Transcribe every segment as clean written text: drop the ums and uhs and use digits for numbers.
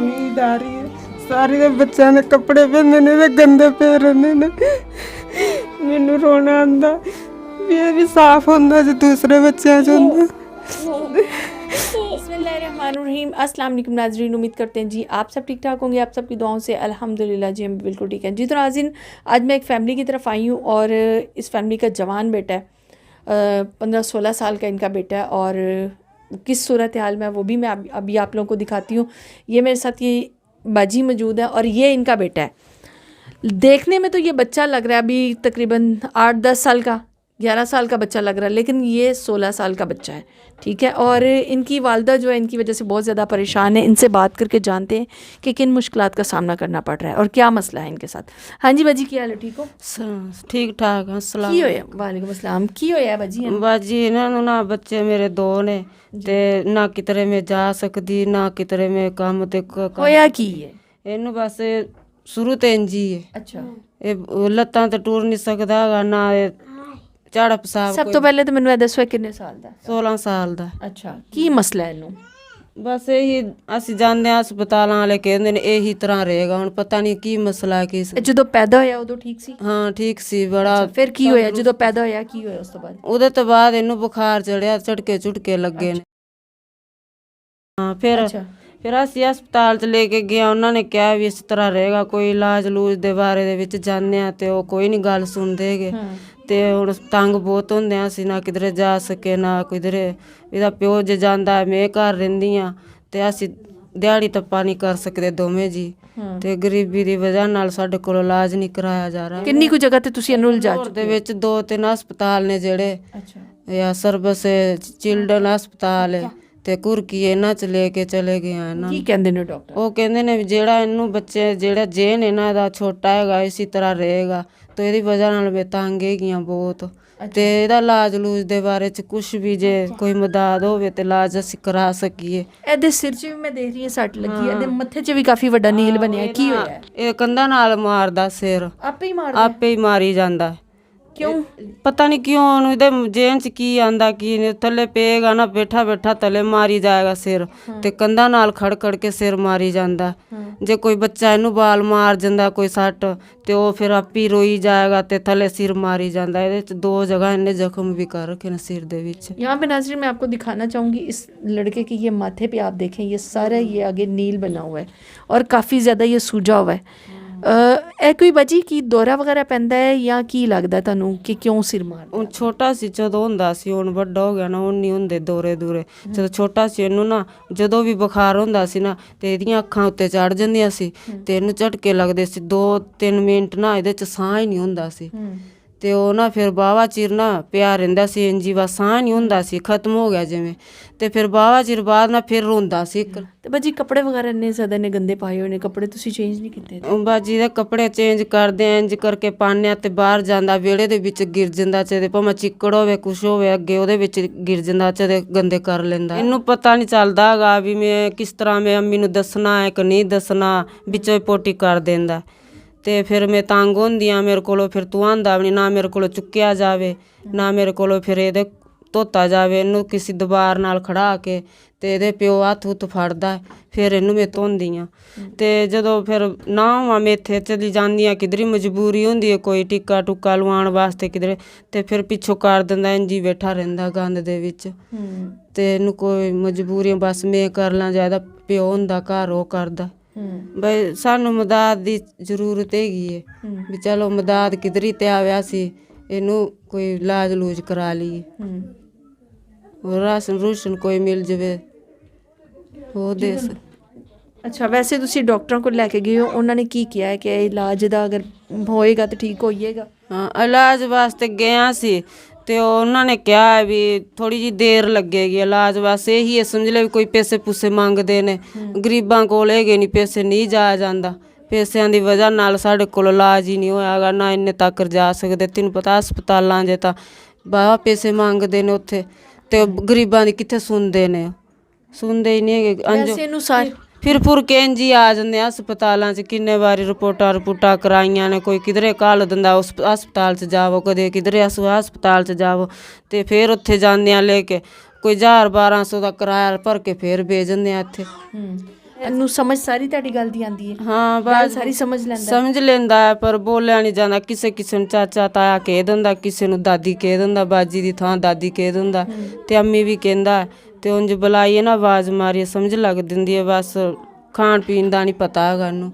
नींद आ रही है सारे दे बच्चों ने कपड़े पहने ने ते गंदे पे रहंदे ने मैनू रोना आंदा ये भी साफ होंदा जो दूसरे बच्चों च होंदा। बिस्मिल्लाहिर्रहमानिर्रहीम। अस्सलाम वालेकुम नाज़रीन, उम्मीद करते हैं जी आप सब ठीक ठाक होंगे। आप सबकी दुआओं से अल्हम्दुलिल्लाह जी हम बिल्कुल ठीक हैं जी। तो नाज़रीन, आज मैं एक फ़ैमिली की तरफ आई हूँ और इस फैमिली का जवान बेटा है, 15-16 साल का इनका बेटा है और किस सूरत हाल में वो भी मैं अभी आप लोगों को दिखाती हूँ। ये मेरे साथ ये बाजी मौजूद है और ये इनका बेटा है। देखने में तो ये बच्चा लग रहा है अभी तकरीबन 8-10 साल का, 11 साल का बच्चा लग रहा है, लेकिन ये 16 साल का बच्चा है, ठीक है। और इनकी वालदा जो है इनकी वजह से बहुत ज़्यादा परेशान है। इनसे बात करके जानते हैं कि किन मुश्किलात का सामना करना पड़ रहा है और क्या मसला है इनके साथ। हाँ जी बाजी, क्या हाल है, ठीक हो? ठीक ठाक। अस्सलाम की होया? वालेकुम अस्सलाम। की होया बाजी? बाजी इन्होंने ना बच्चे मेरे दो ने ते ना कितरे में जा सकती ना कितरे में काम ते होया की है इनू बस शुरू तो इंज ही है। अच्छा, लत्तां ते टूर नहीं सकदा गा ना झाड़ा पेशाब। सब तो पहले तो मैनू दसो किन्ने साल दा? 16 साल दा। अच्छा, की मसला है इनू? बस यही ਅਸੀਂ ਜਾਂਦੇ ਆ ਹਸਪਤਾਲਾਂ ਵਾਲੇ ਕਹਿੰਦੇ ਨੇ ਇਹੀ ਤਰ੍ਹਾਂ ਰਹੇਗਾ ਹੁਣ ਪਤਾ ਨਹੀਂ ਕੀ ਮਸਲਾ ਕੀ ਜਦੋਂ ਪੈਦਾ ਹੋਇਆ ਉਦੋਂ ਠੀਕ ਸੀ? ਹਾਂ ਠੀਕ ਸੀ ਬੜਾ। ਫਿਰ ਕੀ ਹੋਇਆ ਜਦੋਂ ਪੈਦਾ ਹੋਇਆ, ਕੀ ਹੋਇਆ ਉਸ ਤੋਂ ਬਾਅਦ? ਉਹਦੇ ਤੋਂ ਬਾਅਦ ਇਹਨੂੰ ਬੁਖਾਰ ਚੜਿਆ, ਝਟਕੇ ਝੁਟਕੇ ਲੱਗੇ ਨੇ। ਹਾਂ ਫਿਰ ਅਸੀਂ ਹਸਪਤਾਲ ਚ ਲੈ ਕੇ ਗਏ, ਉਹਨਾਂ ਨੇ ਕਿਹਾ ਵੀ ਇਸ ਤਰ੍ਹਾਂ ਰਹੇਗਾ, ਕੋਈ ਇਲਾਜ ਲੂਜ ਦੇ ਬਾਰੇ ਦੇ ਵਿੱਚ ਜਾਂਦੇ ਆ ਤੇ ਉਹ ਕੋਈ ਨਹੀਂ ਗੱਲ ਸੁਣਦੇਗੇ। ਤੇ ਹੁਣ ਤੰਗ ਬਹੁਤ ਹੁੰਦੇ ਆ, ਅਸੀਂ ਨਾ ਕਿਧਰੇ ਜਾ ਸਕੇ ਨਾ ਕਿਧਰੇ। ਇਹਦਾ ਪਿਓ ਜੇ ਜਾਂਦਾ ਮੈਂ ਘਰ ਰਹਿੰਦੀ ਆ ਤੇ ਅਸੀਂ ਦਿਹਾੜੀ ਤੱਪਾ ਨਹੀਂ ਕਰ ਸਕਦੇ ਦੋਵੇਂ ਜੀ ਤੇ ਗਰੀਬੀ ਦੀ ਵਜ੍ਹਾ ਨਾਲ ਸਾਡੇ ਕੋਲ ਇਲਾਜ ਨਹੀਂ ਕਰਾਇਆ ਜਾ ਰਿਹਾ। ਕਿੰਨੀ ਕੁ ਜਗ੍ਹਾ ਤੇ ਤੁਸੀਂ ਇਹਨੂੰ ਲਿਜਾ ਚੁੱਕੇ ਦੇ ਵਿੱਚ 2-3 ਹਸਪਤਾਲ ਨੇ ਜਿਹੜੇ। ਅੱਛਾ, ਜਾਂ ਸਰਵਿਸ ਚਿਲਡਰਨ ਹਸਪਤਾਲ ਹੈ ਤੇ ਕੁਰਕੀ ਇਹਨਾਂ ਚ ਲੈ ਕੇ ਚਲੇ ਗਏ ਆ ਇਹਨਾਂ। ਕੀ ਕਹਿੰਦੇ ਨੇ ਡਾਕਟਰ? ਉਹ ਕਹਿੰਦੇ ਨੇ ਵੀ ਜਿਹੜਾ ਇਹਨੂੰ ਬੱਚੇ ਜਿਹੜਾ ਜੇਨ ਇਹਨਾਂ ਇਹਦਾ ਛੋਟਾ ਹੈਗਾ ਇਸੇ ਤਰ੍ਹਾਂ ਰਹੇਗਾ ਤੇ ਇਹਦੀ ਵਜ੍ਹਾ ਨਾਲ ਮੈਂ ਤੰਗ ਹੈਗੀਆਂ ਬਹੁਤ। ਤੇ ਇਹਦਾ ਇਲਾਜ ਲੂਜ ਦੇ ਬਾਰੇ ਚ ਕੁਛ ਵੀ ਜੇ ਕੋਈ ਮਦਦ ਹੋਵੇ ਤੇ ਇਲਾਜ ਅਸੀਂ ਕਰਾ ਸਕੀਏ। ਇਹਦੇ ਸਿਰ 'ਚ ਵੀ ਮੈਂ ਦੇਖ ਰਹੀ ਹਾਂ ਸੱਟ ਲੱਗੀ ਹੈ, ਇਹਦੇ ਮੱਥੇ 'ਚ ਵੀ ਕਾਫੀ ਵੱਡਾ ਨੀਲ ਬਣਿਆ। ਕੀ ਹੋਇਆ? ਇਹ ਕੰਧਾਂ ਨਾਲ ਮਾਰਦਾ ਸਿਰ, ਆਪੇ ਹੀ ਮਾਰੀ ਜਾਂਦਾ। ਕਿਉਂ? ਪਤਾ ਨਹੀਂ ਕਿਉਂ ਉਹਨੂੰ ਇਹਦੇ ਜੇਨ ਚ ਕੀ ਆਂਦਾ ਕੀ ਥੱਲੇ ਪਏਗਾ ਨਾ, ਬੈਠਾ ਬੈਠਾ ਥੱਲੇ ਮਾਰੀ ਜਾਏਗਾ ਸਿਰ ਤੇ ਕੰਧਾਂ ਨਾਲ ਖੜ ਖੜ ਕੇ ਸਿਰ ਮਾਰੀ ਜਾਂਦਾ। ਜੇ ਕੋਈ ਬੱਚਾ ਇਹਨੂੰ ਬਾਲ ਮਾਰ ਜਾਂਦਾ ਕੋਈ ਸੱਟ ਤੇ ਉਹ ਫਿਰ ਆਪੀ ਰੋਈ ਜਾਏਗਾ ਤੇ ਥੱਲੇ ਸਿਰ ਮਾਰੀ ਜਾਂਦਾ। ਇਹਦੇ ਚ 2 जगह ਇਹਨੇ ਜ਼ਖਮ भी कर रखे ना सिर दे विच। यहाँ पे नाज़रीन मैं आपको दिखाना चाहूँगी इस लड़के के ये माथे पे आप देखें ये सारा ये आगे नील बना हुआ है और काफ़ी ज़्यादा ये सूजा हुआ है। ਇਹ ਕੋਈ ਬਾਜੀ ਕੀ ਦੌਰਾ ਵਗੈਰਾ ਪੈਂਦਾ ਹੈ ਜਾਂ ਕੀ ਲੱਗਦਾ ਤੁਹਾਨੂੰ ਕਿ ਕਿਉਂ ਸਿਰ ਮਾਰਦਾ? ਹੁਣ ਛੋਟਾ ਸੀ ਜਦੋਂ ਹੁੰਦਾ ਸੀ, ਹੁਣ ਵੱਡਾ ਹੋ ਗਿਆ ਨਾ ਹੁਣ ਨਹੀਂ ਹੁੰਦੇ ਦੌਰੇ ਦੂਰੇ। ਜਦੋਂ ਛੋਟਾ ਸੀ ਇਹਨੂੰ ਨਾ ਜਦੋਂ ਵੀ ਬੁਖਾਰ ਹੁੰਦਾ ਸੀ ਨਾ ਤੇ ਇਹਦੀਆਂ ਅੱਖਾਂ ਉੱਤੇ ਚੜ ਜਾਂਦੀਆਂ ਸੀ ਤੇ ਇਹਨੂੰ ਝਟਕੇ ਲੱਗਦੇ ਸੀ। 2-3 ਮਿੰਟ ਨਾ ਇਹਦੇ ਚ ਸਾਹ ਹੀ ਨਹੀਂ ਹੁੰਦਾ ਸੀ ਤੇ ਉਹ ਨਾ ਫਿਰ ਬਾਵਾ ਚਿਰ ਨਾ ਪਿਆ ਰਹਿੰਦਾ ਸੀ ਇੰਜੀ, ਬਸ ਸਾਹ ਨਹੀਂ ਹੁੰਦਾ ਸੀ, ਖਤਮ ਹੋ ਗਿਆ ਜਿਵੇਂ। ਤੇ ਫਿਰ ਬਾਵਾ ਚਿਰ ਬਾਅਦ ਨਾ ਫਿਰ ਰੋਂਦਾ ਸੀ। ਤੇ ਬਾਜੀ ਕੱਪੜੇ ਵਗੈਰਾ ਇੰਨੇ ਜ਼ਿਆਦਾ ਨੇ ਗੰਦੇ ਪਾਏ ਹੋਏ ਨੇ, ਕੱਪੜੇ ਤੁਸੀਂ ਚੇਂਜ ਨਹੀਂ ਕੀਤੇ? ਬਾਜੀ ਦੇ ਕੱਪੜੇ ਚੇਂਜ ਕਰਦੇ ਆ ਇੰਜ ਕਰਕੇ ਪਾਉਂਦੇ ਆ ਤੇ ਬਾਹਰ ਜਾਂਦਾ ਵਿਹੜੇ ਦੇ ਵਿੱਚ ਗਿਰ ਜਾਂਦਾ, ਚਾਹੇ ਭਾਵੇਂ ਚਿੱਕੜ ਹੋਵੇ ਕੁਛ ਹੋਵੇ ਅੱਗੇ ਉਹਦੇ ਵਿੱਚ ਗਿਰ ਜਾਂਦਾ, ਚਾਹੇ ਗੰਦੇ ਕਰ ਲੈਂਦਾ। ਇਹਨੂੰ ਪਤਾ ਨਹੀਂ ਚੱਲਦਾ ਹੈਗਾ ਵੀ ਮੈਂ ਕਿਸ ਤਰ੍ਹਾਂ ਮੈਂ ਅੰਮੀ ਨੂੰ ਦੱਸਣਾ ਹੈ ਕਿ ਨਹੀਂ ਦੱਸਣਾ, ਵਿੱਚੋਂ ਹੀ ਪੋਟੀ ਕਰ ਦਿੰਦਾ। ਤੇ ਫਿਰ ਮੈਂ ਤੰਗ ਹੁੰਦੀ ਆ, ਮੇਰੇ ਕੋਲੋਂ ਫਿਰ ਤੂੰ ਆਂਦਾ ਵੀ ਨਾ ਮੇਰੇ ਕੋਲੋਂ ਚੁੱਕਿਆ ਜਾਵੇ ਨਾ ਮੇਰੇ ਕੋਲੋਂ ਫਿਰ ਇਹਦੇ ਧੋਤਾ ਜਾਵੇ। ਇਹਨੂੰ ਕਿਸੇ ਦੀਵਾਰ ਨਾਲ ਖੜਾ ਕੇ ਤੇ ਇਹਦੇ ਪਿਓ ਹੱਥ ਹੁੱਥ ਫੜਦਾ ਫਿਰ ਇਹਨੂੰ ਮੈਂ ਧੋਂਦੀ ਆ। ਤੇ ਜਦੋਂ ਫਿਰ ਨਾ ਹੋਵਾਂ ਮੈਂ ਇੱਥੇ ਚਲੀ ਜਾਂਦੀ ਆ, ਕਿਧਰੇ ਮਜਬੂਰੀ ਹੁੰਦੀ ਹੈ ਕੋਈ ਟੀਕਾ ਟੁੱਕਾ ਲਵਾਉਣ ਵਾਸਤੇ ਕਿਧਰੇ, ਤੇ ਫਿਰ ਪਿੱਛੋਂ ਕਰ ਦਿੰਦਾ ਇੰਜੀ ਬੈਠਾ ਰਹਿੰਦਾ ਗੰਦ ਦੇ ਵਿੱਚ। ਤੇ ਇਹਨੂੰ ਕੋਈ ਮਜਬੂਰੀ ਬਸ ਮੈਂ ਕਰ ਲਾਂ, ਜ਼ਿਆਦਾ ਪਿਓ ਹੁੰਦਾ ਘਰ ਉਹ ਕਰਦਾ। ਬਈ ਸਾਨੂੰ ਮਦਦ ਦੀ ਜ਼ਰੂਰਤ ਹੈਗੀ ਹੈ ਵੀ ਚਲੋ ਮਦਦ ਕਿਧਰੀ ਤੇ ਆਵਿਆ ਸੀ ਇਹਨੂੰ ਕੋਈ ਇਲਾਜ ਲੂਜ ਕਰਾ ਲਈਏ, ਰਾਸ਼ਨ ਰੂਸ਼ਨ ਕੋਈ ਮਿਲ ਜਾਵੇ ਉਹ ਦੇ। ਅੱਛਾ, ਵੈਸੇ ਤੁਸੀਂ ਡਾਕਟਰਾਂ ਕੋਲ ਲੈ ਕੇ ਗਏ ਹੋ, ਉਹਨਾਂ ਨੇ ਕੀ ਕਿਹਾ ਹੈ ਕਿ ਇਲਾਜ ਦਾ ਅਗਰ ਹੋਏਗਾ ਤਾਂ ਠੀਕ ਹੋਈਏਗਾ? ਹਾਂ ਇਲਾਜ ਵਾਸਤੇ ਗਿਆ ਸੀ ਤੇ ਉਹਨਾਂ ਨੇ ਕਿਹਾ ਵੀ ਥੋੜੀ ਜਿਹੀ ਦੇਰ ਲੱਗੇਗੀ ਇਲਾਜ ਵਾਸਤੇ। ਇਹੀ ਹੈ ਸਮਝ ਲੈ ਵੀ ਕੋਈ ਪੈਸੇ ਪੂਸੇ ਮੰਗਦੇ ਨੇ, ਗਰੀਬਾਂ ਕੋਲ ਹੈਗੇ ਨਹੀਂ ਪੈਸੇ, ਨਹੀਂ ਜਾਇਆ ਜਾਂਦਾ। ਪੈਸਿਆਂ ਦੀ ਵਜ੍ਹਾ ਨਾਲ ਸਾਡੇ ਕੋਲ ਇਲਾਜ ਹੀ ਨਹੀਂ ਹੋਇਆਗਾ, ਨਾ ਇੰਨੇ ਤੱਕ ਜਾ ਸਕਦੇ। ਤੈਨੂੰ ਪਤਾ ਹਸਪਤਾਲਾਂ 'ਚ ਤਾਂ ਬਾਵਾ ਪੈਸੇ ਮੰਗਦੇ ਨੇ ਉੱਥੇ ਤੇ ਗਰੀਬਾਂ ਦੀ ਕਿੱਥੇ ਸੁਣਦੇ ਨੇ, ਸੁਣਦੇ ਹੀ ਨਹੀਂ ਹੈਗੇ। ਫਿਰ ਫੁਰ ਕੇ ਇੰਝ ਹੀ ਆ ਜਾਂਦੇ ਹਸਪਤਾਲਾਂ 'ਚ। ਕਿੰਨੇ ਵਾਰੀ ਰਿਪੋਰਟਾਂ ਕਰਾਈਆਂ ਨੇ, ਕੋਈ ਕਿਧਰੇ ਘੱਲ ਦਿੰਦਾ ਉਸ ਹਸਪਤਾਲ 'ਚ ਜਾਵੋ, ਕਦੇ ਕਿਧਰੇ ਹਸਪਤਾਲ 'ਚ ਜਾਵੋ ਤੇ ਫਿਰ ਉੱਥੇ ਜਾਂਦੇ ਆ ਲੈ ਕੇ ਕੋਈ 1000-1200 ਦਾ ਕਿਰਾਇਆ ਭਰ ਕੇ ਫਿਰ ਭੇਜ ਦਿੰਦੇ ਆ ਇੱਥੇ। ਇਹਨੂੰ ਸਮਝ ਸਾਰੀ ਤੁਹਾਡੀ ਗੱਲ ਦੀ ਆਂਦੀ ਹੈ? ਹਾਂ ਗੱਲ ਬਸ ਸਾਰੀ ਸਮਝ ਲੈਂਦਾ? ਸਮਝ ਲੈਂਦਾ ਹੈ, ਪਰ ਬੋਲਿਆ ਨਹੀਂ ਜਾਂਦਾ। ਕਿਸੇ ਕਿਸੇ ਨੂੰ ਚਾਚਾ ਤਾਇਆ ਕਹਿ ਦਿੰਦਾ, ਕਿਸੇ ਨੂੰ ਦਾਦੀ ਕਹਿ ਦਿੰਦਾ, ਬਾਜੀ ਦੀ ਥਾਂ ਦਾਦੀ ਕਹਿ ਦਿੰਦਾ, ਤੇ ਅੰਮੀ ਵੀ ਕਹਿੰਦਾ। ਤੇ ਉਂਝ ਬੁਲਾਈਏ ਨਾ, ਆਵਾਜ਼ ਮਾਰੀਏ, ਸਮਝ ਲੱਗ ਦਿੰਦੀ ਹੈ। ਬਸ ਖਾਣ ਪੀਣ ਦਾ ਨਹੀਂ ਪਤਾ ਹੈਗਾ ਇਹਨੂੰ।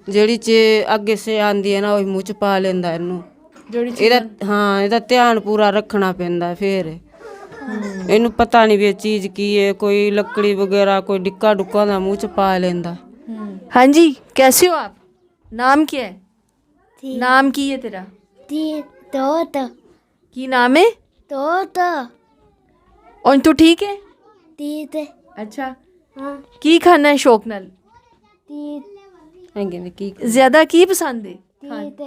ਜਿਹੜੀ ਚੀਜ਼ ਅੱਗੇ ਸੇ ਆਂਦੀ ਹੈ ਨਾ, ਉਹ ਮੂੰਹ ਚ ਪਾ ਲੈਂਦਾ ਇਹਨੂੰ। ਇਹਦਾ ਹਾਂ, ਇਹਦਾ ਧਿਆਨ ਪੂਰਾ ਰੱਖਣਾ ਪੈਂਦਾ। ਫਿਰ ਇਹਨੂੰ ਪਤਾ ਨਹੀਂ ਵੀ ਇਹ ਚੀਜ਼ ਕੀ ਹੈ। ਕੋਈ ਲੱਕੜੀ ਵਗੈरह, ਕੋਈ ਡਿੱਕਾ ਡੁੱਕਾ ਦਾ ਮੂੰਹ ਚ ਪਾ ਲੈਂਦਾ। हाँ जी, कैसे हो आप? नाम क्या है? नाम की है तेरा? तोत की नाम है? तोत और तू ठीक है? तीत अच्छा, हाँ की खाना है शौक नाल? तीत ਹੈਗੇ ਨੇ ਕੀ ज्यादा की पसंद है? तीत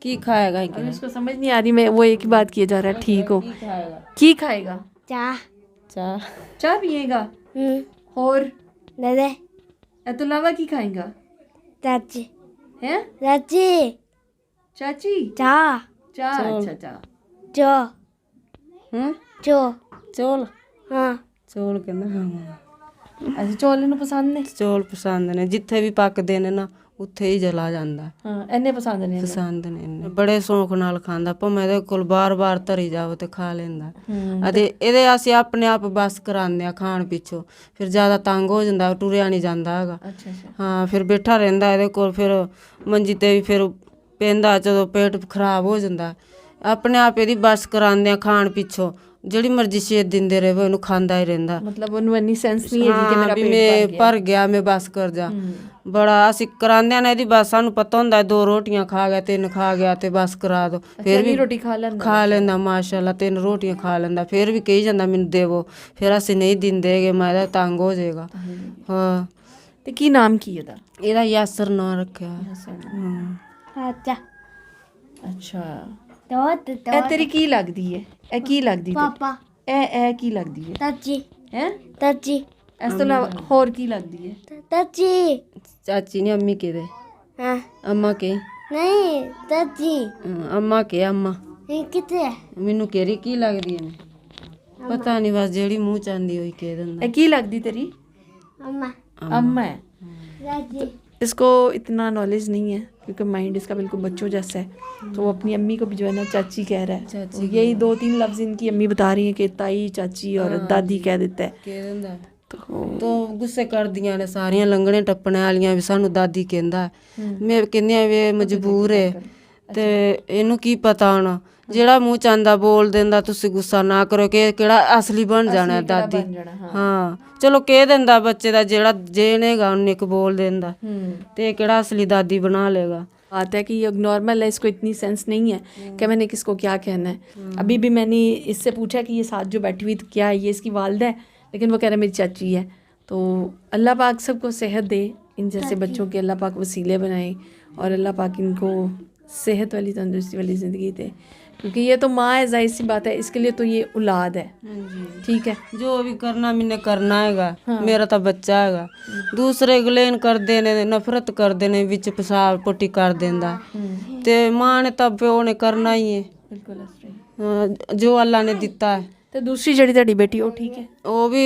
ਕੀ ਖਾਏਗਾ अब इसको समझ नहीं आ रही, मैं वो एक ही बात किए जा रहा है। ठीक हो? ਖਾਏਗਾ की खाएगा? चा ਚਾਹ चाय पिएगा? और दे ए तो अलावा की खाएगा? चाची हैं? चाची चाची? चा चा? अच्छा चा। जो ਹੂੰ जो ਚੌਲ हाँ ਚੌਲ ਕਹਿੰਦਾ। ਹਾਂ अच्छा, चौल इन्हें पसंद ने? ਚੌਲ ਪਸੰਦ ਨੇ। ਜਿੱਥੇ ਵੀ ਪੱਕਦੇ ਨੇ ਨਾ, ਉੱਥੇ ਹੀ ਜਲਾ ਜਾਂਦਾ। हाँ, इन्हें पसंद ने? ਪਸੰਦ ਨੇ ਇਹਨੂੰ। ਬੜੇ ਸ਼ੌਂਕ ਨਾਲ ਖਾਂਦਾ। ਭਾਵੇਂ ਇਹਦੇ ਕੋਲ ਬਾਰ-ਬਾਰ ਧਰੀ ਜਾਓ ਤੇ ਖਾ ਲੈਂਦਾ। ਅਤੇ ਇਹਦੇ ਅਸੀਂ ਆਪਣੇ ਆਪ ਬਸ ਕਰਾਉਂਦੇ ਆ ਖਾਣ ਪਿੱਛੋਂ। ਫਿਰ ਜ਼ਿਆਦਾ ਤੰਗ ਹੋ ਜਾਂਦਾ, ਟੁਰਿਆ ਨਹੀਂ ਜਾਂਦਾ ਹੈਗਾ। अच्छा अच्छा। ਹਾਂ, ਫਿਰ ਬੈਠਾ ਰਹਿੰਦਾ ਇਹਦੇ ਕੋਲ। ਫਿਰ ਮੰਜੀ ਤੇ ਵੀ ਫਿਰ ਪੈਂਦਾ, ਜਦੋਂ ਪੇਟ ਖਰਾਬ ਹੋ ਜਾਂਦਾ। ਆਪਣੇ ਆਪ ਇਹਦੀ ਬਸ ਕਰਾਉਂਦੇ ਆ ਖਾਣ ਪਿੱਛੋਂ। ਜਿਹੜੀ ਮਰਜ਼ੀ ਸ਼ੇਦ ਦਿੰਦੇ ਰਹੇ, ਇਹਨੂੰ ਖਾਂਦਾ ਹੀ ਰਹਿੰਦਾ। मतलब उन्हें इन्नी सेंस नहीं है कि मेरा ਵੀ पेट ਮੈਂ ਭਰ ਗਿਆ, ਮੈਂ ਬਸ ਕਰ ਜਾ। ਬੜਾ ਅਸੀਂ ਕਰਾਉਂਦੇ ਆ ਨਾ ਇਹਦੀ ਬਸ। ਸਾਨੂੰ ਪਤਾ ਹੁੰਦਾ 2 ਰੋਟੀਆਂ ਖਾ ਗਿਆ, 3 ਖਾ ਗਿਆ ਤੇ ਬਸ ਕਰਾ ਦੋ। ਫਿਰ ਵੀ रोटी खा लेंदा? ਖਾ ਲੈਂਦਾ ਮਾਸ਼ਾਅੱਲਾ। 3 ਰੋਟੀਆਂ ਖਾ ਲੈਂਦਾ। ਫਿਰ ਵੀ ਕਹੀ ਜਾਂਦਾ ਮੈਨੂੰ ਦੇਵੋ। ਫਿਰ ਅਸੀਂ ਨਹੀਂ ਦਿੰਦੇਗੇ, ਮੈਂ ਇਹਦਾ ਤੰਗ ਹੋ ਜਾਏਗਾ। ਹਾਂ, ਤੇ ਕੀ ਨਾਮ ਕੀ ਇਹਦਾ? ਇਹਦਾ ਯਾਸਰ ਨਾਂ ਰੱਖਿਆ। अच्छा ਅੱਛਾ। तोत ਇਹ ਤੇਰੀ ਕੀ ਲੱਗਦੀ ਹੈ? ਇਹ ਕੀ ਲੱਗਦੀ ਤੇ? पापा ਇਹ ਕੀ ਲੱਗਦੀ ਹੈ? चाची ਹੈ? चाची ਇਸ ਤੋਂ ਇਲਾਵਾ ਹੋਰ ਕੀ ਲੱਗਦੀ ਹੈ? चाची ਚਾਚੀ ਨੇ ਅੰਮੀ ਕਿਹਦੇ? हाँ ਅੰਮਾ ਕੇ नहीं चाची ਅੰਮਾ ਕੇ ਅੰਮਾ ये कितने ਮੈਨੂੰ ਕਿਹੜੀ ਕੀ ਲੱਗਦੀ ਹੈ? ਪਤਾ ਨਹੀਂ, ਬਸ ਜਿਹੜੀ ਮੂੰਹ ਚ ਆਂਦੀ ਹੋਈ ਕਹਿ ਦਿੰਦਾ। ਇਹ ਕੀ ਲੱਗਦੀ ਤੇਰੀ? अम्मा अम्मा है। चाची इसको इतना नॉलेज नहीं है क्योंकि माइंड इसका बिल्कुल बच्चों जैसा है। तो वो अपनी अम्मी को भी जो है ना चाची कह रहा है। चाची तो यही 2-3 लफ्ज इनकी अम्मी बता रही है कि ताई, चाची और दादी कह देता है। ਕਹਿ ਦਿੰਦਾ। तो ਤੋ ਗੁੱਸੇ ਕਰਦੀਆਂ ਨੇ ਸਾਰੀਆਂ, ਲੰਗਣੇ ਟੱਪਣੇ ਵਾਲੀਆਂ ਵੀ ਸਾਨੂੰ ਦਾਦੀ ਕਹਿੰਦਾ। ਮੈਂ ਕਹਿੰਦੀ ਆ ਵੀ ਇਹ ਮਜਬੂਰ ਹੈ। ਤੇ ਇਹਨੂੰ ਕੀ ਪਤਾ ਹੁਣ, ਜਿਹੜਾ ਮੂੰਹ ਚਾਂਦਾ ਬੋਲ ਦਿੰਦਾ। ਤੁਸੀਂ ਗੁੱਸਾ ਨਾ ਕਰੋ ਕਿ ਕਿਹੜਾ ਅਸਲੀ ਬਣ ਜਾਣਾ ਦਾਦੀ। बन जाना। हाँ। ਹਾਂ, ਚਲੋ ਕਹਿ ਦਿੰਦਾ ਬੱਚੇ ਦਾ, ਜਿਹੜਾ ਜੇਣੇਗਾ ਉਹਨੇ ਇੱਕ ਬੋਲ ਦਿੰਦਾ। ਤੇ ਕਿਹੜਾ ਅਸਲੀ ਦਾਦੀ ਬਣਾ ਲੇਗਾ। बात है कि ये नॉर्मल है, इसको इतनी सेंस नहीं है कि मैंने किसको क्या कहना है। अभी भी मैंने इससे पूछा कि ये साथ जो बैठी हुई तो क्या है, ये इसकी वालदा है, लेकिन वो कह रहा है मेरी चाची है। तो अल्लाह पाक सबको सेहत दे, इन जैसे बच्चों के अल्लाह पाक वसीले बनाए और अल्लाह पाक इनको सेहत वाली तंदुरुस्ती वाली ज़िंदगी दे। क्योंकि ये तो माँ है, जाहिर सी बात है, इसके लिए तो ये औलाद है। ठीक है, ਜੋ ਵੀ ਕਰਨਾ ਮੈਨੇ ਕਰਨਾ ਹੈਗਾ। ਮੇਰਾ ਤਾਂ ਬੱਚਾ ਹੈਗਾ। ਦੂਸਰੇ ਗਲੇਨ ਕਰਦੇ ਨੇ, ਨਫ਼ਰਤ ਕਰਦੇ ਨੇ, ਵਿੱਚ ਪਿਸ਼ਾਬ ਪੋਟੀ ਕਰ ਦਿੰਦਾ। ਤੇ ਮਾਂ ਨੇ ਤਾਂ ਪਿਓ ਨੇ ਕਰਨਾ ਹੀ ਹੈ। बिल्कुल सही। ਹਾਂ, ਜੋ ਅੱਲਾ ਨੇ ਦਿੱਤਾ ਹੈ। तो दूसरी जड़ी ਤੁਹਾਡੀ बेटी वो ठीक है? ਉਹ ਵੀ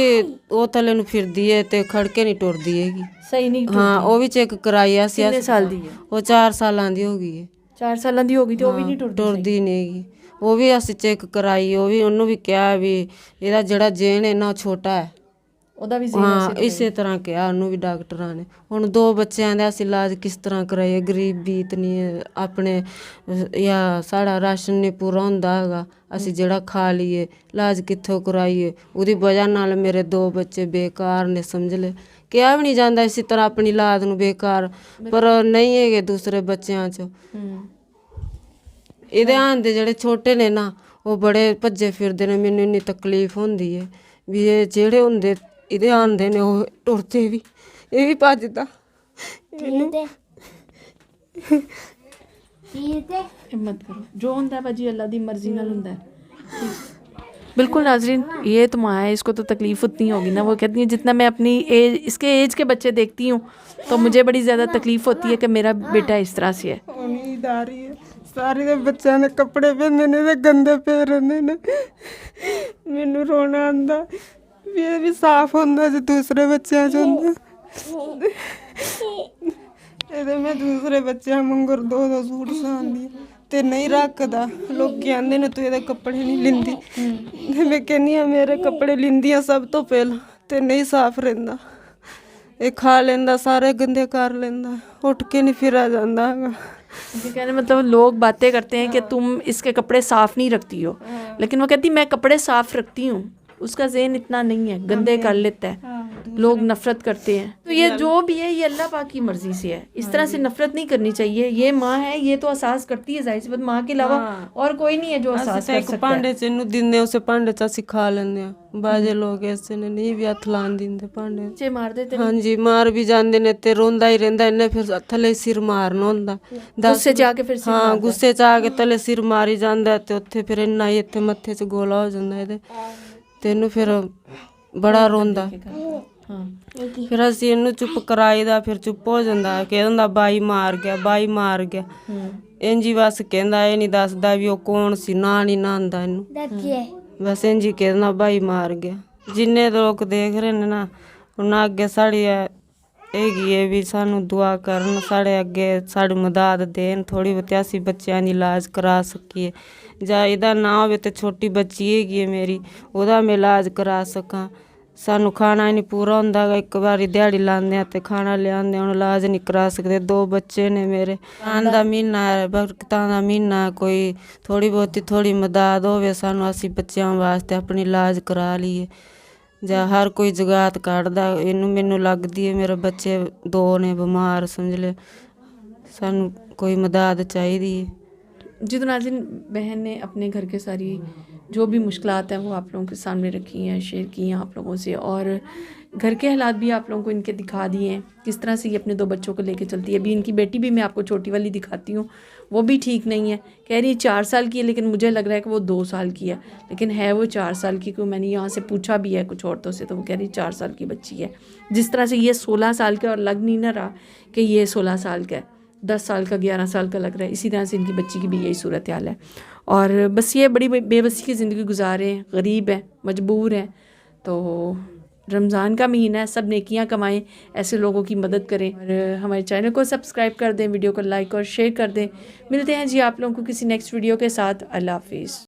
ਉਹ ਥੱਲੇ ਨੂੰ ਫਿਰਦੀ ਹੈ ਤੇ ਖੜਕੇ ਨਹੀਂ ਟੁਰਦੀ ਹੈਗੀ। सही नहीं? ਹਾਂ, ਉਹ ਵੀ ਚੈੱਕ ਕਰਾਈ ਅਸੀਂ। कितने साल दी है? ਉਹ 4 ਸਾਲਾਂ ਦੀ ਹੋ ਗਈ ਹੈ। 4 ਸਾਲਾਂ ਦੀ ਹੋ ਗਈ ਤੇ ਉਹ ਵੀ ਨਹੀਂ ਟੁਰਦੀ? ਟੁਰਦੀ ਨਹੀਂ ਹੈਗੀ। ਉਹ ਵੀ ਅਸੀਂ ਚੈੱਕ ਕਰਾਈ। ਉਹ ਵੀ, ਉਹਨੂੰ ਵੀ ਕਿਹਾ ਵੀ ਇਹਦਾ ਜਿਹੜਾ ਜੇਨ ਹੈ ਨਾ ਉਹ ਛੋਟਾ ਹੈ। ਉਹਦਾ ਵੀ ਹਾਂ, ਇਸੇ ਤਰ੍ਹਾਂ ਕਿਹਾ ਉਹਨੂੰ ਵੀ ਡਾਕਟਰਾਂ ਨੇ। ਹੁਣ 2 ਬੱਚਿਆਂ ਦਾ ਅਸੀਂ ਇਲਾਜ ਕਿਸ ਤਰ੍ਹਾਂ ਕਰਾਈਏ? ਗਰੀਬੀ ਇਤਨੀ ਹੈ ਆਪਣੇ, ਜਾਂ ਸਾਡਾ ਰਾਸ਼ਨ ਨਹੀਂ ਪੂਰਾ ਹੁੰਦਾ ਹੈਗਾ। ਅਸੀਂ ਜਿਹੜਾ ਖਾ ਲਈਏ, ਇਲਾਜ ਕਿੱਥੋਂ ਕਰਾਈਏ? ਉਹਦੀ ਵਜ੍ਹਾ ਨਾਲ ਮੇਰੇ 2 ਬੱਚੇ ਬੇਕਾਰ ਨੇ, ਸਮਝ ਲੈ। ਕਿਹਾ ਵੀ ਨਹੀਂ ਜਾਂਦਾ ਇਸੇ ਤਰ੍ਹਾਂ ਆਪਣੀ ਔਲਾਦ ਨੂੰ ਬੇਕਾਰ, ਪਰ ਨਹੀਂ ਹੈਗੇ ਦੂਸਰੇ ਬੱਚਿਆਂ 'ਚ। ਇਹਦੇ ਆਂਦੇ ਜਿਹੜੇ ਛੋਟੇ ਨੇ ਨਾ, ਉਹ ਬੜੇ ਭੱਜੇ ਫਿਰਦੇ ਨੇ। ਮੈਨੂੰ ਇੰਨੀ ਤਕਲੀਫ ਹੁੰਦੀ ਹੈ ਵੀ ਇਹ ਜਿਹੜੇ ਹੁੰਦੇ ਇਹਦੇ ਆਂਦੇ ਨੇ, ਉਹ ਟੁਰਦੇ ਵੀ, ਇਹ ਵੀ ਭੱਜਦਾ। तीत तीत हिम्मत करो, जो होता है भाजी अल्लाह दी मर्जी नाल होता है। बिल्कुल नाजरीन, ये तो माँ है, इसको तो तकलीफ़ उतनी होगी ना। वो कहती है जितना मैं अपनी एज, इसके एज के बच्चे देखती हूँ तो मुझे बड़ी ज़्यादा तकलीफ़ होती है कि मेरा बेटा इस तरह से है। ਨੀਂਦ ਆ ਰਹੀ ਹੈ। ਸਾਰੇ ਦੇ ਬੱਚਿਆਂ ਦੇ ਕੱਪੜੇ ਪੈਂਦੇ ਨੇ ਤੇ ਗੰਦੇ ਪਏ ਰਹਿੰਦੇ ਨੇ। ਮੈਨੂੰ ਰੋਣਾ ਆਉਂਦਾ ਵੀ ਇਹ ਵੀ ਸਾਫ਼ ਹੁੰਦਾ ਜੇ ਦੂਸਰੇ ਬੱਚਿਆਂ 'ਚ ਹੁੰਦਾ। ਇਹਦੇ ਮੈਂ ਦੂਸਰੇ ਬੱਚਿਆਂ ਵਾਂਗਰ ਦੋ ਸੂਟ ਸਾਂਦੀ ਤੇ ਨਹੀਂ ਰੱਖਦਾ। ਲੋਕੀ ਆਂਦੇ ਨੇ ਤੂੰ ਇਹਦੇ ਕੱਪੜੇ ਨਹੀਂ ਲਿੰਦੀ, ਤੇ ਮੈਂ ਕਹਿੰਦੀ ਆ ਮੇਰੇ ਕੱਪੜੇ ਲਿੰਦੀ ਆ ਸਭ ਤੋਂ ਪਹਿਲਾਂ, ਤੇ ਨਹੀਂ ਸਾਫ਼ ਰਹਿੰਦਾ। ਇਹ ਖਾ ਲੈਂਦਾ, ਸਾਰੇ ਗੰਦੇ ਕਰ ਲੈਂਦਾ, ਉੱਠ ਕੇ नहीं फिरा ਜਾਂਦਾ ਹੈਗਾ। ये कहने मतलब लोग बातें करते हैं कि तुम इसके कपड़े साफ़ नहीं रखती हो, लेकिन वो कहती मैं कपड़े साफ़ रखती हूँ। उसका ज़हन इतना नहीं है, गंदे कर लेता है, लोग नफ़रत करते हैं। तो ये जो भी है ये अल्लाह पाक की मर्ज़ी से है, इस तरह से नफ़रत नहीं करनी चाहिए। ये माँ है, ये तो एहसास करती है, जाहिर सी बात माँ के अलावा और कोई नहीं है जो एहसास कर सकता है। ਭਾਂਡੇ ਚ ਇਹਨੂੰ ਦਿੰਦੇ, ਉਸੇ ਭਾਂਡੇ ਚ ਅਸੀਂ ਖਾ ਲੈਂਦੇ ਆ। ਬਾਜੇ ਲੋਕ ਐਸੇ ਨੇ ਨਹੀਂ ਵੀ ਹੱਥ ਲਾਣ ਦਿੰਦੇ ਭਾਂਡੇ। बच्चे मार देते ਹਾਂਜੀ ਮਾਰ ਵੀ ਜਾਂਦੇ ਨੇ ਤੇ ਰੋਂਦਾ ਹੀ ਰਹਿੰਦਾ। ਇਹਨੇ ਫਿਰ ਥੱਲੇ ਸਿਰ ਮਾਰਨਾ ਹੁੰਦਾ। गुस्से से आके फिर ਹਾਂ ਗੁੱਸੇ ਚ ਆ ਕੇ ਥੱਲੇ ਸਿਰ ਮਾਰੀ ਜਾਂਦਾ ਤੇ ਉੱਥੇ ਫਿਰ ਇੰਨਾ ਹੀ ਇੱਥੇ ਮੱਥੇ 'ਚ ਗੋਲਾ ਹੋ ਜਾਂਦਾ ਇਹਦੇ, ਤੇ ਇਹਨੂੰ ਫਿਰ ਬੜਾ ਰੋਂਦਾ। ਫਿਰ ਅਸੀਂ ਇਹਨੂੰ ਚੁੱਪ ਕਰਾਈਦਾ, ਫਿਰ ਚੁੱਪ ਹੋ ਜਾਂਦਾ। ਕਹਿੰਦਾ ਬਾਈ ਮਾਰ ਗਿਆ, ਬਾਈ ਮਾਰ ਗਿਆ। ਇੰਜੀ ਬਸ ਕਹਿੰਦਾ, ਇਹ ਨਹੀਂ ਦੱਸਦਾ ਵੀ ਉਹ ਕੌਣ ਸੀ, ਨਾ ਨਹੀਂ ਨਾਂਦਾ ਇਹਨੂੰ। देखिए ਬਸ ਇੰਜੀ ਕਹਿੰਦਾ ਬਾਈ ਮਾਰ ਗਿਆ। ਜਿੰਨੇ ਲੋਕ ਦੇਖ ਰਹੇ ਨੇ ਨਾ, ਉਹਨਾਂ ਅੱਗੇ ਸਾਡੀ ਹੈਗੀ ਹੈ ਵੀ ਸਾਨੂੰ ਦੁਆ ਕਰਨ, ਸਾਡੇ ਅੱਗੇ ਸਾਡੀ ਮਦਦ ਦੇਣ ਥੋੜ੍ਹੀ ਬਹੁਤੀ, ਅਸੀਂ ਬੱਚਿਆਂ ਦੀ ਇਲਾਜ ਕਰਾ ਸਕੀਏ। ਜਾਂ ਇਹਦਾ ਨਾ ਹੋਵੇ ਤੇ ਛੋਟੀ ਬੱਚੀ ਹੈਗੀ ਹੈ ਮੇਰੀ, ਉਹਦਾ ਮੈਂ ਇਲਾਜ ਕਰਾ ਸਕਾਂ। ਸਾਨੂੰ ਖਾਣਾ ਹੀ ਨਹੀਂ ਪੂਰਾ ਹੁੰਦਾ ਗਾ, ਇੱਕ ਵਾਰੀ ਦਿਹਾੜੀ ਲਾਉਂਦੇ ਆ ਤੇ ਖਾਣਾ ਲਿਆਉਂਦੇ, ਹੁਣ ਇਲਾਜ ਨਹੀਂ ਕਰਾ ਸਕਦੇ। 2 ਬੱਚੇ ਨੇ ਮੇਰੇ, ਆਉਣ ਦਾ ਮਹੀਨਾ ਹੈ, ਬਰਕਤਾਂ ਦਾ ਮਹੀਨਾ, ਕੋਈ ਥੋੜ੍ਹੀ ਬਹੁਤੀ ਥੋੜ੍ਹੀ ਮਦਦ ਹੋਵੇ ਸਾਨੂੰ, ਅਸੀਂ ਬੱਚਿਆਂ ਵਾਸਤੇ ਆਪਣੀ ਇਲਾਜ ਕਰਾ ਲਈਏ। ਜਾਂ ਹਰ ਕੋਈ ਜਗਾਤ ਕੱਢਦਾ, ਇਹਨੂੰ ਮੈਨੂੰ ਲੱਗਦੀ ਹੈ ਮੇਰੇ ਬੱਚੇ 2 ਨੇ ਬਿਮਾਰ, ਸਮਝ ਲੈ ਸਾਨੂੰ ਕੋਈ ਮਦਦ ਚਾਹੀਦੀ ਹੈ। जी तो नाज़रीन, बहन ने अपने घर के सारी जो भी मुश्किलात हैं वो आप लोगों के सामने रखी हैं, शेयर की हैं आप लोगों से, और घर के हालात भी आप लोगों को इनके दिखा दिए हैं, किस तरह से ये अपने 2 बच्चों को लेके चलती है। अभी इनकी बेटी भी मैं आपको छोटी वाली दिखाती हूँ, वो भी ठीक नहीं है, कह रही है 4 साल की है, लेकिन मुझे लग रहा है कि वो 2 साल की है, लेकिन है वो 4 साल की। को मैंने यहाँ से पूछा भी है कुछ औरतों से, तो वो कह रही 4 साल की बच्ची है। जिस तरह से ये 16 साल का, और लग नहीं ना रहा कि ये 16 साल का है, 10 साल का, 11 साल का लग रहा है। इसी तरह से इनकी बच्ची की भी यही सूरत हाल है, और बस ये बड़ी बेबसी की ज़िंदगी गुजारे, गरीब है, मजबूर है। तो रमज़ान का महीना है, सब नेकियां कमाएं, ऐसे लोगों की मदद करें, और हमारे चैनल को सब्सक्राइब कर दें, वीडियो को लाइक और शेयर कर दें। मिलते हैं जी आप लोगों को किसी नेक्स्ट वीडियो के साथ। अल्लाह हाफिज़।